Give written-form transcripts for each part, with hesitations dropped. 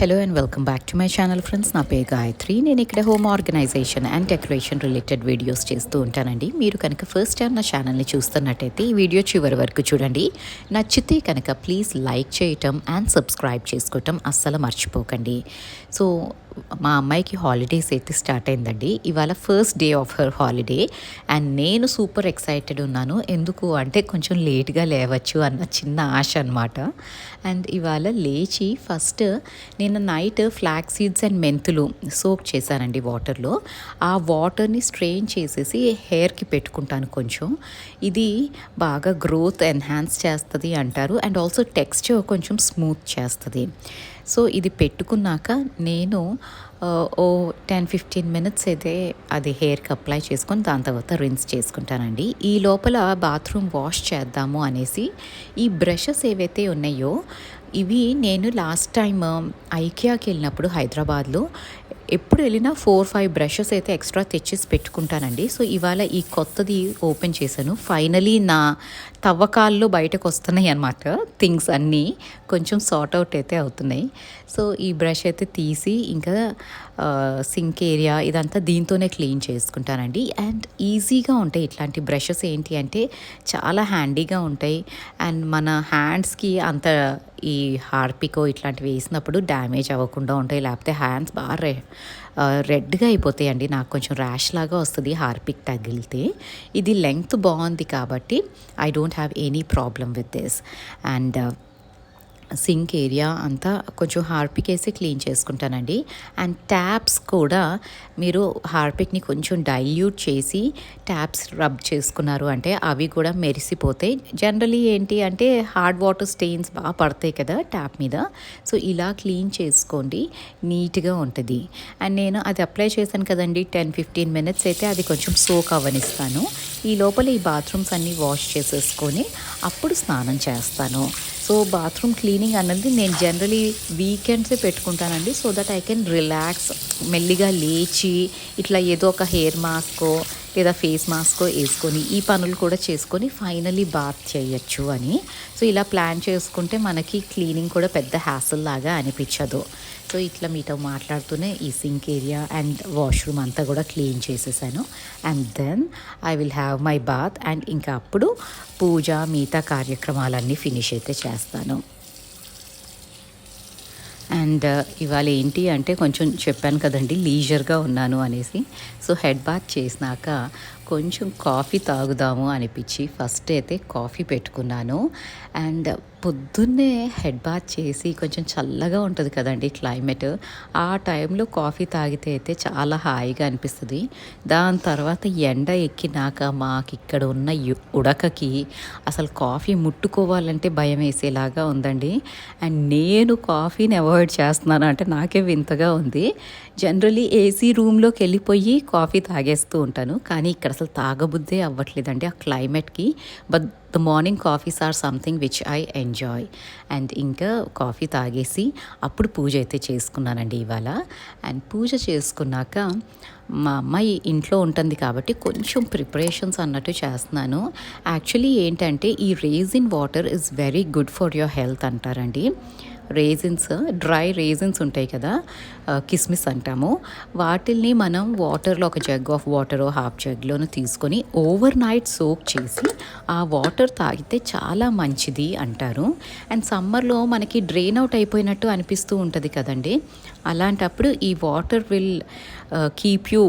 Hello and welcome back to my channel friends. నా పేరు గాయత్రి. నేను ఇక్కడ home organization and decoration related videos చేస్తూ ఉంటానండి. మీరు కనుక ఫస్ట్ టైం నా ఛానల్ని చూస్తున్నట్టయితే ఈ వీడియో చివరి వరకు చూడండి. నచ్చితే కనుక ప్లీజ్ లైక్ చేయటం అండ్ సబ్స్క్రైబ్ చేసుకోవటం అస్సలు మర్చిపోకండి. సో మా అమ్మాయికి హాలిడేస్ అయితే స్టార్ట్ అయిందండి. ఇవాళ first day of her holiday and నేను సూపర్ ఎక్సైటెడ్ ఉన్నాను. ఎందుకు అంటే కొంచెం లేట్గా లేవచ్చు అన్న చిన్న ఆశ అనమాట. అండ్ ఇవాళ లేచి ఫస్ట్ నేను నైట్ ఫ్లాక్ సీడ్స్ అండ్ మెంతులు సోక్ చేశానండి వాటర్లో. ఆ వాటర్ని స్ట్రెయిన్ చేసేసి హెయిర్కి పెట్టుకుంటాను. కొంచెం ఇది బాగా గ్రోత్ ఎన్హాన్స్ చేస్తుంది అంటారు అండ్ ఆల్సో టెక్స్చర్ కొంచెం స్మూత్ చేస్తుంది. సో ఇది పెట్టుకున్నాక నేను ఓ 10-15 మినిట్స్ అయితే అది హెయిర్కి అప్లై చేసుకొని దాని తర్వాత రిన్స్ చేసుకుంటానండి. ఈ లోపల బాత్రూమ్ వాష్ చేద్దాము అనేసి ఈ బ్రషెస్ ఏవైతే ఉన్నాయో ఇవి నేను లాస్ట్ టైం ఐకియాకి వెళ్ళినప్పుడు హైదరాబాద్లో ఎప్పుడు వెళ్ళినా 4-5 బ్రషెస్ అయితే ఎక్స్ట్రా తెచ్చేసి పెట్టుకుంటానండి. సో ఇవాళ ఈ కొత్తది ఓపెన్ చేశాను. ఫైనలీ నా తవ్వకాల్లో బయటకు వస్తున్నాయి అన్నమాట. థింగ్స్ అన్నీ కొంచెం సార్ట్ అవుట్ అయితే అవుతున్నాయి. సో ఈ బ్రష్ అయితే తీసి ఇంకా సింక్ ఏరియా ఇదంతా దీంతోనే క్లీన్ చేసుకుంటానండి. అండ్ ఈజీగా ఉంటాయి ఇట్లాంటి బ్రషెస్. ఏంటి అంటే చాలా హ్యాండీగా ఉంటాయి అండ్ మన హ్యాండ్స్కి అంత ఈ హార్పికో ఇట్లాంటివి వేసినప్పుడు డ్యామేజ్ అవ్వకుండా ఉంటాయి. లేకపోతే హ్యాండ్స్ బాగా రెడ్గా అయిపోతాయండి. నాకు కొంచెం ర్యాష్ లాగా వస్తుంది హార్పిక్ తగిలితే. ఇది లెంగ్త్ బాగుంది కాబట్టి I don't have any problem with this. And sink area అంతా కొంచెం హార్పిక్ వేసి క్లీన్ చేసుకుంటానండి. అండ్ ట్యాప్స్ కూడా మీరు హార్పిక్ని కొంచెం డైల్యూట్ చేసి ట్యాప్స్ రబ్ చేసుకున్నారు అంటే అవి కూడా మెరిసిపోతాయి. జనరలీ ఏంటి అంటే హార్డ్ వాటర్ స్టెయిన్స్ బాగా పడతాయి కదా ట్యాప్ మీద. సో ఇలా క్లీన్ చేసుకోండి, నీట్గా ఉంటుంది. అండ్ నేను అది అప్లై చేశాను కదండి 10-15 మినిట్స్ అయితే అది కొంచెం సోక్ అవ్వనిస్తాను. ఈ లోపల ఈ బాత్రూమ్స్ అన్నీ వాష్ చేసేసుకొని అప్పుడు స్నానం చేస్తాను. సో బాత్రూమ్ క్లీనింగ్ అన్నది నేను జనరలీ వీకెండ్సే పెట్టుకుంటానండి. So that I can relax, మెల్లిగా లేచి ఇట్లా ఏదో ఒక హెయిర్ మాస్కో లేదా ఫేస్ మాస్కో వేసుకొని ఈ పనులు కూడా చేసుకొని ఫైనలీ బాత్ చేయొచ్చు అని. సో ఇలా ప్లాన్ చేసుకుంటే మనకి క్లీనింగ్ కూడా పెద్ద హ్యాసల్ లాగా అనిపించదు. సో ఇట్లా మీతో మాట్లాడుతూనే ఈ సింక్ ఏరియా అండ్ వాష్రూమ్ అంతా కూడా క్లీన్ చేసేసాను. And then I will have my bath and ఇంకా అప్పుడు పూజ మిగతా కార్యక్రమాలన్నీ ఫినిష్ అయితే చేస్తాను. అండ్ ఇవాళ ఏంటి అంటే కొంచెం చెప్పాను కదండి లీజర్గా ఉన్నాను అనేసి. సో హెడ్ బాత్ చేసినాక కొంచెం కాఫీ తాగుదాము అనిపించి ఫస్ట్ అయితే కాఫీ పెట్టుకున్నాను. అండ్ పొద్దున్నే హెడ్ బాత్ చేసి కొంచెం చల్లగా ఉంటుంది కదండి క్లైమేట్. ఆ టైంలో కాఫీ తాగితే అయితే చాలా హాయిగా అనిపిస్తుంది. దాని తర్వాత ఎండ ఎక్కినాక మాకు ఇక్కడ ఉన్న ఉడకకి అసలు కాఫీ ముట్టుకోవాలంటే భయం వేసేలాగా ఉందండి. అండ్ నేను కాఫీని అవాయిడ్ చేస్తున్నాను అంటే నాకే వింతగా ఉంది. జనరలీ ఏసీ రూమ్లోకి వెళ్ళిపోయి కాఫీ తాగేస్తూ ఉంటాను, కానీ ఇక్కడ అసలు తాగబుద్దే అవ్వట్లేదండి ఆ క్లైమేట్కి. But the morning coffees are something which I enjoy. And ఇంకా కాఫీ తాగేసి అప్పుడు పూజ అయితే చేసుకున్నానండి ఇవాళ. అండ్ పూజ చేసుకున్నాక మా అమ్మాయి ఇంట్లో ఉంటుంది కాబట్టి కొంచెం ప్రిపరేషన్స్ అన్నట్టు చేస్తున్నాను. యాక్చువల్లీ ఏంటంటే ఈ resin water is very good for your health అంటారండి. రేజిన్స్, డ్రై రేజిన్స్ ఉంటాయి కదా, కిస్మిస్ అంటాము. వాటిల్ని మనం వాటర్లో ఒక జగ్ ఆఫ్ వాటర్ హాఫ్ జగ్లోనూ తీసుకొని ఓవర్ నైట్ సోక్ చేసి ఆ వాటర్ తాగితే చాలా మంచిది అంటారు. అండ్ సమ్మర్లో మనకి డ్రైన్ అవుట్ అయిపోయినట్టు అనిపిస్తూ ఉంటుంది కదండి. అలాంటప్పుడు ఈ water will keep you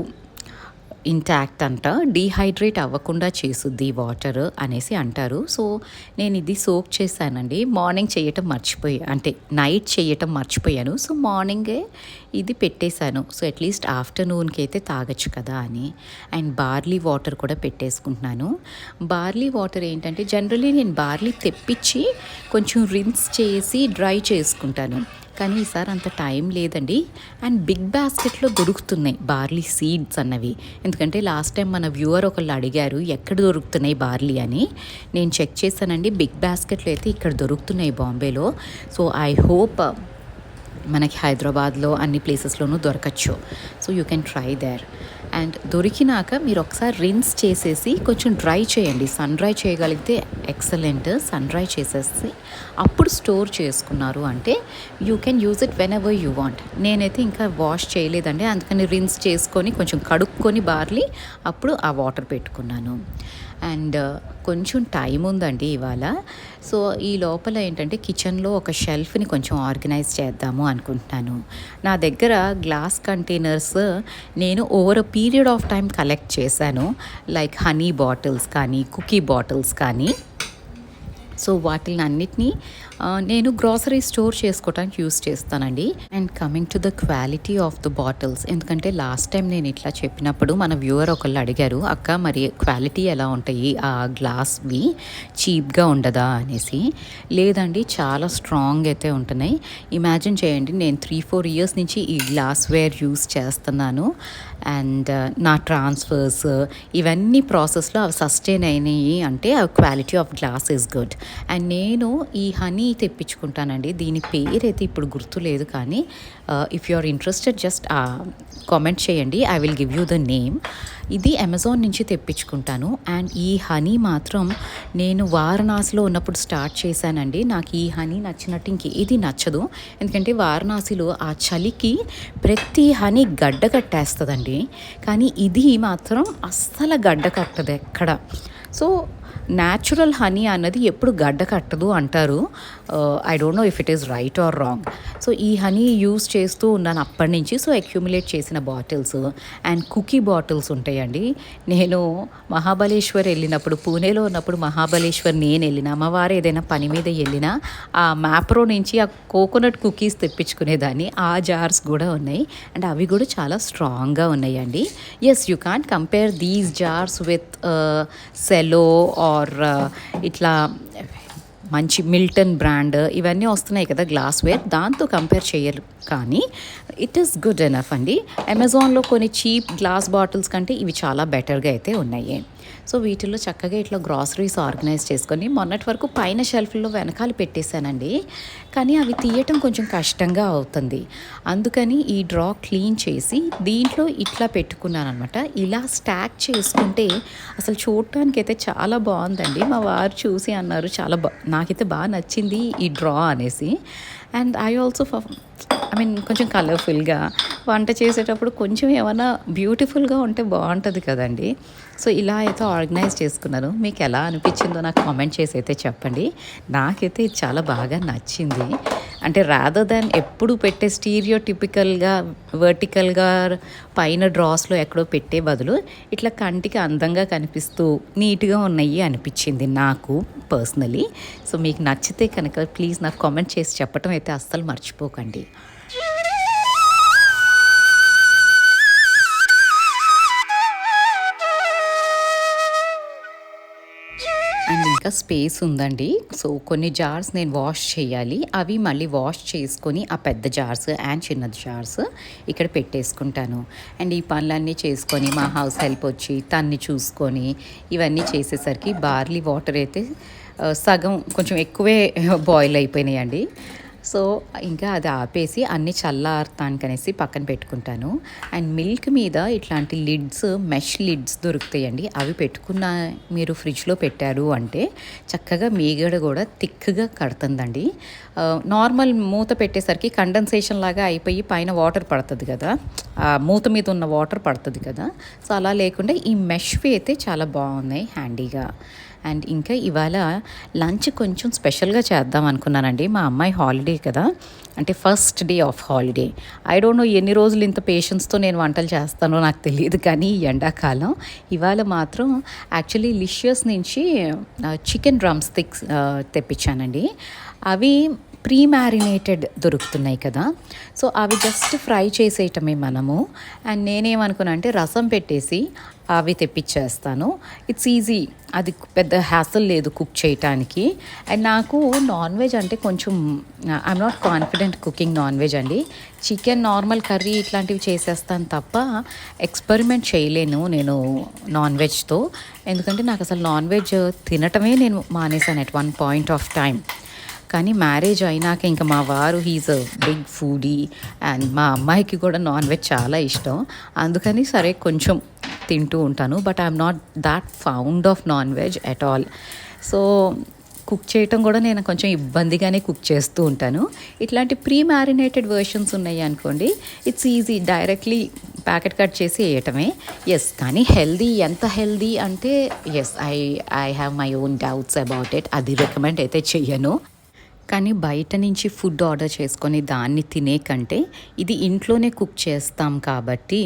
intact అంట, డీహైడ్రేట్ అవ్వకుండా చేసుద్ది వాటర్ అనేసి అంటారు. సో నేను ఇది సోక్ చేశానండి. మార్నింగ్ చేయటం అంటే నైట్ చేయటం మర్చిపోయాను. సో మార్నింగే ఇది పెట్టేశాను. సో అట్లీస్ట్ ఆఫ్టర్నూన్కి అయితే తాగొచ్చు కదా అని. అండ్ బార్లీ వాటర్ కూడా పెట్టేసుకుంటున్నాను. బార్లీ వాటర్ ఏంటంటే జనరలీ నేను బార్లీ తెప్పించి కొంచెం రిన్స్ చేసి డ్రై చేసుకుంటాను, కానీ ఈసారి అంత టైం లేదండి. అండ్ బిగ్ బాస్కెట్లో దొరుకుతున్నాయి బార్లీ సీడ్స్ అన్నవి. ఎందుకంటే లాస్ట్ టైం మన వ్యూవర్ ఒకళ్ళు అడిగారు ఎక్కడ దొరుకుతున్నాయి బార్లీ అని. నేను చెక్ చేశానండి, బిగ్ బాస్కెట్లో అయితే ఇక్కడ దొరుకుతున్నాయి బాంబేలో. సో ఐ హోప్ మనకి హైదరాబాద్లో అన్ని ప్లేసెస్లోనూ దొరకచ్చు. So you can try there. And దొరికినాక మీరు ఒకసారి రిన్స్ చేసేసి కొంచెం డ్రై చేయండి. సన్ డ్రై చేయగలిగితే ఎక్సలెంట్. సన్ డ్రై చేసేసి అప్పుడు స్టోర్ చేసుకున్నారు అంటే you can use it whenever you want. నేనైతే ఇంకా వాష్ చేయలేదండి, అందుకని రిన్స్ చేసుకొని కొంచెం కడుక్కొని బార్లీ అప్పుడు ఆ వాటర్ పెట్టుకున్నాను. అండ్ కొంచెం టైం ఉందండి ఇవాళ. సో ఈ లోపల ఏంటంటే కిచెన్లో ఒక షెల్ఫ్ని కొంచెం ఆర్గనైజ్ చేద్దాము అనుకుంటున్నాను. నా దగ్గర గ్లాస్ కంటైనర్స్ నేను over a period of time collect చేశాను. లైక్ హనీ బాటిల్స్ కానీ, కుకీ బాటిల్స్ కానీ. సో వాటిని అన్నిటినీ నేను గ్రాసరీ స్టోర్ చేసుకోవడానికి యూస్ చేస్తానండి. And coming to the quality of the bottles, ఎందుకంటే లాస్ట్ టైం నేను ఇట్లా చెప్పినప్పుడు మన వ్యూవర్ ఒకళ్ళు అడిగారు, అక్క మరి క్వాలిటీ ఎలా ఉంటాయి ఆ గ్లాస్వి, చీప్గా ఉండదా అనేసి. లేదండి, చాలా స్ట్రాంగ్ అయితే ఉంటున్నాయి. ఇమాజిన్ చేయండి, నేను 3-4 ఇయర్స్ నుంచి ఈ గ్లాస్ వేర్ యూస్ చేస్తున్నాను. అండ్ నా ట్రాన్స్ఫర్స్ ఇవన్నీ ప్రాసెస్లో అవి సస్టైన్ అయినాయి అంటే ఆ quality of glass is good. And నేను ఈ హనీ తెప్పించుకుంటానండి, దీని పేరైతే ఇప్పుడు గుర్తులేదు, కానీ if you are interested just comment చేయండి, I will give you the name. ఇది అమెజాన్ నుంచి తెప్పించుకుంటాను. అండ్ ఈ హనీ మాత్రం నేను వారణాసిలో ఉన్నప్పుడు స్టార్ట్ చేశానండి. నాకు ఈ హనీ నచ్చినట్టు ఇంకేది నచ్చదు, ఎందుకంటే వారణాసిలో ఆ చలికి ప్రతి హనీ గడ్డ కట్టేస్తుందండి, కానీ ఇది మాత్రం అస్సలు గడ్డ కట్టదు ఎక్కడ. సో న్యాచురల్ హనీ అన్నది ఎప్పుడు గడ్డ కట్టదు అంటారు. I don't know if it is right are wrong. So ఈ హనీ యూస్ చేస్తూ ఉన్నాను అప్పటి నుంచి. సో అక్యూములేట్ చేసిన బాటిల్స్ అండ్ కుకీ బాటిల్స్ ఉంటాయండి. నేను మహాబలేశ్వర్ వెళ్ళినప్పుడు, పూణేలో ఉన్నప్పుడు మహాబలేశ్వర్ నేను వెళ్ళిన, అమ్మవారు ఏదైనా పని మీద వెళ్ళినా ఆ మ్యాప్రో నుంచి ఆ కోకోనట్ కుకీస్ తెప్పించుకునేదాన్ని. ఆ జార్స్ కూడా ఉన్నాయి అండ్ అవి కూడా చాలా స్ట్రాంగ్గా ఉన్నాయండి. Yes, you can't compare these jars with Cello or ఇట్లా మంచి మిల్టన్ బ్రాండ్ ఇవన్నీ వస్తున్నాయి కదా గ్లాస్వేర్, దాంతో కంపేర్ చేయరు, కానీ ఇట్ ఈస్ గుడ్ ఎనఫ్ అండి. అమెజాన్లో కొన్ని చీప్ గ్లాస్ బాటిల్స్ కంటే ఇవి చాలా బెటర్గా అయితే ఉన్నాయి. సో వీటిల్లో చక్కగా ఇట్లా గ్రాసరీస్ ఆర్గనైజ్ చేసుకొని మొన్నటి వరకు పైన షెల్ఫ్లో వెనకాల పెట్టేశానండి, కానీ అవి తీయటం కొంచెం కష్టంగా అవుతుంది. అందుకని ఈ డ్రా క్లీన్ చేసి దీంట్లో ఇట్లా పెట్టుకున్నాను అనమాట. ఇలా స్టాక్ చేసుకుంటే అసలు చూడటానికి అయితే చాలా బాగుందండి. మా వారు చూసి అన్నారు చాలా నాకైతే బాగా నచ్చింది ఈ డ్రా అనేసి. అండ్ ఐ ఆల్సో కొంచెం కలర్ఫుల్గా వంట చేసేటప్పుడు కొంచెం ఏమైనా బ్యూటిఫుల్గా ఉంటే బాగుంటుంది కదండి. సో ఇలా అయితే ఆర్గనైజ్ చేసుకున్నాను. మీకు ఎలా అనిపించిందో నాకు కామెంట్ చేసి అయితే చెప్పండి. నాకైతే ఇది చాలా బాగా నచ్చింది. అంటే రాదర్ దాన్ ఎప్పుడు పెట్టే స్టీరియోటిపికల్గా వర్టికల్గా పైన డ్రాస్లో ఎక్కడో పెట్టే బదులు ఇట్లా కంటికి అందంగా కనిపిస్తూ నీట్గా ఉన్నాయి అనిపించింది నాకు పర్సనలీ. సో మీకు నచ్చితే కనుక ప్లీజ్ నాకు కామెంట్ చేసి చెప్పడం అయితే అస్సలు మర్చిపోకండి. అండ్ ఇంకా స్పేస్ ఉందండి. సో కొన్ని జార్స్ నేను వాష్ చేయాలి, అవి మళ్ళీ వాష్ చేసుకొని ఆ పెద్ద జార్స్ అండ్ చిన్న జార్స్ ఇక్కడ పెట్టేసుకుంటాను. అండ్ ఈ పనులన్నీ చేసుకొని మా హౌస్ హెల్ప్ వచ్చి తన్ని చూసుకొని ఇవన్నీ చేసేసరికి బార్లీ వాటర్ అయితే సగం కొంచెం ఎక్కువే బాయిల్ అయిపోయినాయండి. సో ఇంకా అది ఆపేసి అన్నీ చల్లారతానికనేసి పక్కన పెట్టుకుంటాను. అండ్ మిల్క్ మీద ఇట్లాంటి లిడ్స్, మెష్ లిడ్స్ దొరుకుతాయండి. అవి పెట్టుకున్న మీరు ఫ్రిడ్జ్లో పెట్టారు అంటే చక్కగా మీగడ కూడా థిక్గా కడుతుందండి. నార్మల్ మూత పెట్టేసరికి కండెన్సేషన్ లాగా అయిపోయి పైన వాటర్ పడుతుంది కదా, ఆ మూత మీద ఉన్న వాటర్ పడుతుంది కదా. సో అలా లేకుండా ఈ మెష్వి అయితే చాలా బాగున్నాయి హ్యాండీగా. అండ్ ఇంకా ఇవాళ లంచ్ కొంచెం స్పెషల్గా చేద్దాం అనుకున్నానండి. మా అమ్మాయి హాలిడే కదా, అంటే first day of holiday. I don't know ఎన్ని రోజులు ఇంత పేషెన్స్తో నేను వంటలు చేస్తానో నాకు తెలియదు, కానీ ఎండాకాలం ఇవాళ మాత్రం యాక్చువల్లీ లిషియస్ నుంచి చికెన్ డ్రమ్ స్టిక్స్ తెప్పించానండి. అవి ప్రీ మ్యారినేటెడ్ దొరుకుతున్నాయి కదా, సో అవి జస్ట్ ఫ్రై చేసేయటమే మనము. అండ్ నేనేమనుకున్నా అంటే రసం పెట్టేసి అవి తెప్పించేస్తాను. ఇట్స్ ఈజీ, అది పెద్ద హ్యాసల్ లేదు కుక్ చేయటానికి. అండ్ నాకు నాన్ వెజ్ అంటే కొంచెం I'm not confident cooking non veg అండి. చికెన్ నార్మల్ కర్రీ ఇట్లాంటివి చేసేస్తాను తప్ప ఎక్స్పెరిమెంట్ చేయలేను నేను నాన్ వెజ్తో. ఎందుకంటే నాకు అసలు నాన్ వెజ్ తినటమే నేను మానేశాను at one point of time. కానీ మ్యారేజ్ అయినాక ఇంకా మా వారు he's a big foodie and మా అమ్మాయికి కూడా నాన్ వెజ్ చాలా ఇష్టం. అందుకని సరే కొంచెం తింటూ ఉంటాను. But I'm not that fond of non veg at all. So cook చేయటం కూడా నేను కొంచెం ఇబ్బందిగానే కుక్ చేస్తూ ఉంటాను. ఇట్లాంటి ప్రీ మ్యారినేటెడ్ వర్షన్స్ ఉన్నాయి అనుకోండి, it's easy, directly packet cut చేసి వేయటమే. ఎస్, కానీ హెల్దీ, ఎంత హెల్దీ అంటే yes, I have my own doubts about it. అది రికమెండ్ అయితే చెయ్యను. కానీ బయట నుంచి ఫుడ్ ఆర్డర్ చేసుకొని దాన్ని తినే కంటే ఇది ఇంట్లోనే కుక్ చేస్తాం కాబట్టి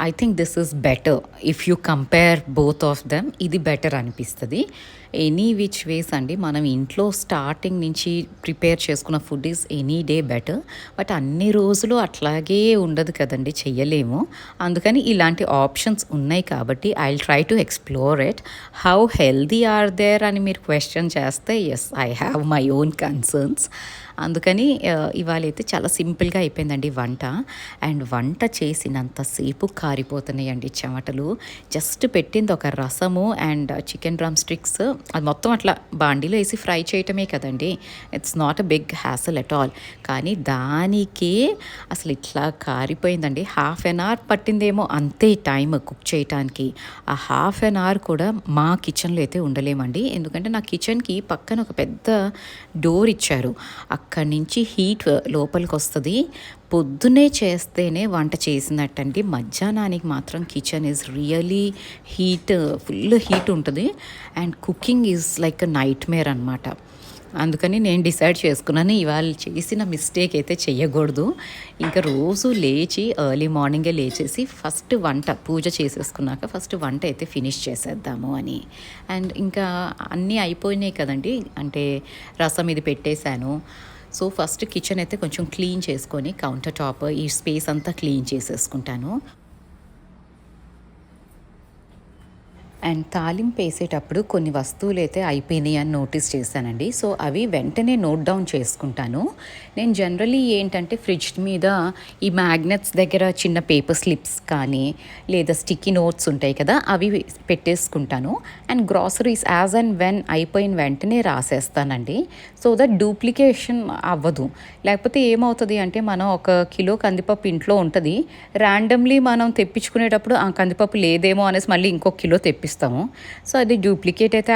I think this is better. If you compare both of them, ఇది బెటర్ అనిపిస్తుంది. ఎనీ విచ్ వేస్ అండి, మనం ఇంట్లో స్టార్టింగ్ నుంచి ప్రిపేర్ చేసుకున్న food is any day better. But అన్ని రోజులు అట్లాగే ఉండదు కదండి, చెయ్యలేము. అందుకని ఇలాంటి ఆప్షన్స్ ఉన్నాయి కాబట్టి I will try to explore it. How healthy are there అని మీరు క్వశ్చన్ చేస్తే yes, I have my own concerns. అందుకని ఇవాళ అయితే చాలా సింపుల్గా అయిపోయిందండి వంట. అండ్ వంట చేసినంతసేపు కారిపోతున్నాయండి చెమటలు. జస్ట్ పెట్టింది ఒక రసము అండ్ చికెన్ డ్రమ్ స్టిక్స్, అది మొత్తం అట్లా బాండీలో వేసి ఫ్రై చేయటమే కదండి. It's not a big hassle at all. కానీ దానికే అసలు ఇట్లా కారిపోయిందండి. ½ పట్టిందేమో అంతే టైం కుక్ చేయటానికి. ఆ ½ కూడా మా కిచెన్లో అయితే ఉండలేమండి. ఎందుకంటే నా కిచెన్కి పక్కన ఒక పెద్ద డోర్ ఇచ్చారు. అక్కడి నుంచి హీట్ లోపలికి వస్తుంది. పొద్దునే చేస్తేనే వంట చేసినట్టండి. మధ్యాహ్నానికి మాత్రం kitchen is really heat, full heat ఉంటుంది. And cooking is like a nightmare అనమాట. అందుకని నేను డిసైడ్ చేసుకున్నాను, ఇవాళ చేసిన మిస్టేక్ అయితే చెయ్యకూడదు. ఇంకా రోజు లేచి ఎర్లీ మార్నింగే లేచేసి ఫస్ట్ వంట పూజ చేసేసుకున్నాక ఫస్ట్ వంట అయితే ఫినిష్ చేసేద్దాము అని. అండ్ ఇంకా అన్నీ అయిపోయినాయి కదండి, అంటే రసం ఇది పెట్టేశాను. సో ఫస్ట్ కిచెన్ అయితే కొంచెం క్లీన్ చేసుకొని కౌంటర్ టాప్ ఈ స్పేస్ అంతా క్లీన్ చేసేసుకుంటాను. అండ్ తాలింపు వేసేటప్పుడు కొన్ని వస్తువులు అయితే అయిపోయినాయి అని నోటీస్ చేశానండి. సో అవి వెంటనే నోట్ డౌన్ చేసుకుంటాను. నేను జనరలీ ఏంటంటే ఫ్రిడ్జ్ మీద ఈ మ్యాగ్నెట్స్ దగ్గర చిన్న పేపర్ స్లిప్స్ కానీ లేదా స్టిక్కీ నోట్స్ ఉంటాయి కదా, అవి పెట్టేసుకుంటాను. And groceries as and when అయిపోయిన వెంటనే రాసేస్తానండి. సో దట్ డూప్లికేషన్ అవ్వదు. లేకపోతే ఏమవుతుంది అంటే, మనం 1 కిలో కందిపప్పు ఇంట్లో ఉంటుంది, ర్యాండమ్లీ మనం తెప్పించుకునేటప్పుడు ఆ కందిపప్పు లేదేమో అనేసి మళ్ళీ ఇంకొక కిలో తెప్పిస్తాము. సో అది డూప్లికేట్ అయితే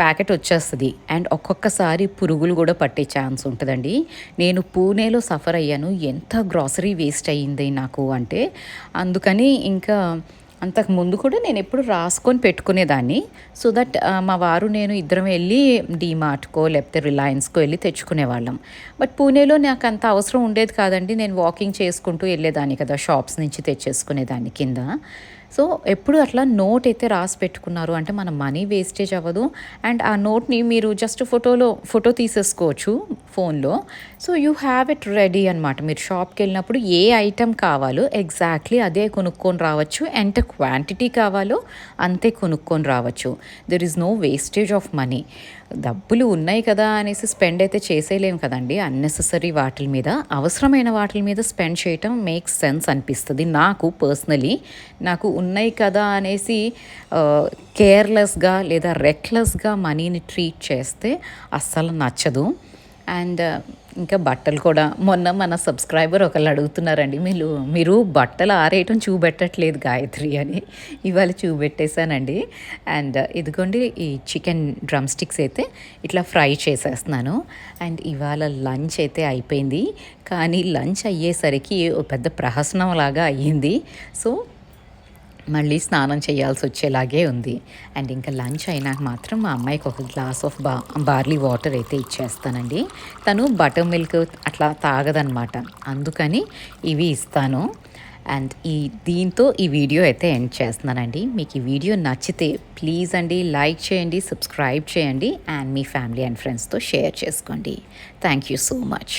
ప్యాకెట్ వచ్చేస్తుంది. అండ్ ఒక్కొక్కసారి పురుగులు కూడా పట్టే ఛాన్స్ ఉంటుందండి. నేను పూణేలో సఫర్ అయ్యాను, ఎంత గ్రాసరీ వేస్ట్ అయ్యింది నాకు అంటే. అందుకని ఇంకా అంతకుముందు కూడా నేను ఎప్పుడు రాసుకొని పెట్టుకునేదాన్ని. సో దట్ మా వారు నేను ఇద్దరం వెళ్ళి డీమార్ట్కో లేకపోతే రిలయన్స్కో వెళ్ళి తెచ్చుకునేవాళ్ళం. బట్ పూణేలో నాకు అంత అవసరం ఉండేది కాదండి. నేను వాకింగ్ చేసుకుంటూ వెళ్ళేదాన్ని కదా, షాప్స్ నుంచి తెచ్చేసుకునేదాన్ని కింద. సో ఎప్పుడు అట్లా నోట్ అయితే రాసి పెట్టుకున్నారు అంటే మన మనీ వేస్టేజ్ అవ్వదు. అండ్ ఆ నోట్ని మీరు జస్ట్ ఫోటో తీసేసుకోవచ్చు ఫోన్లో. So you have it ready అనమాట. మీరు షాప్కి వెళ్ళినప్పుడు ఏ ఐటెం కావాలో ఎగ్జాక్ట్లీ అదే కొనుక్కొని రావచ్చు. ఎంత క్వాంటిటీ కావాలో అంతే కొనుక్కొని రావచ్చు. There is no wastage of money. డబ్బులు ఉన్నాయి కదా అనేసి స్పెండ్ అయితే చేసేయలేము కదండి అన్నెసెసరీ వాటి మీద. అవసరమైన వాటి మీద స్పెండ్ చేయటం మేక్స్ సెన్స్ అనిపిస్తుంది నాకు పర్సనలీ. నాకు ఉన్నాయి కదా అనేసి కేర్లెస్గా లేదా రెక్లెస్గా మనీని ట్రీట్ చేస్తే అస్సలు నచ్చదు. అండ్ ఇంకా బట్టలు కూడా, మొన్న మన సబ్స్క్రైబర్ ఒకళ్ళు అడుగుతున్నారండి, మీరు బట్టలు ఆరేయటం చూపెట్టట్లేదు గాయత్రి అని. ఇవాళ చూపెట్టేశానండి. అండ్ ఇదిగోండి ఈ చికెన్ డ్రమ్ స్టిక్స్ అయితే ఇట్లా ఫ్రై చేసేస్తున్నాను. అండ్ ఇవాళ లంచ్ అయితే అయిపోయింది. కానీ లంచ్ అయ్యేసరికి పెద్ద ప్రహసనం లాగా అయ్యింది. సో మళ్ళీ స్నానం చేయాల్సి వచ్చేలాగే ఉంది. అండ్ ఇంకా లంచ్ అయినాక మాత్రం మా అమ్మాయికి ఒక గ్లాస్ ఆఫ్ బార్లీ వాటర్ అయితే ఇచ్చేస్తానండి. తను బటర్ మిల్క్ అట్లా తాగదనమాట, అందుకని ఇవి ఇస్తాను. అండ్ దీంతో ఈ వీడియో అయితే ఎండ్ చేస్తున్నానండి. మీకు ఈ వీడియో నచ్చితే ప్లీజ్ అండి లైక్ చేయండి, సబ్స్క్రైబ్ చేయండి, అండ్ మీ ఫ్యామిలీ అండ్ ఫ్రెండ్స్తో షేర్ చేసుకోండి. Thank you so much.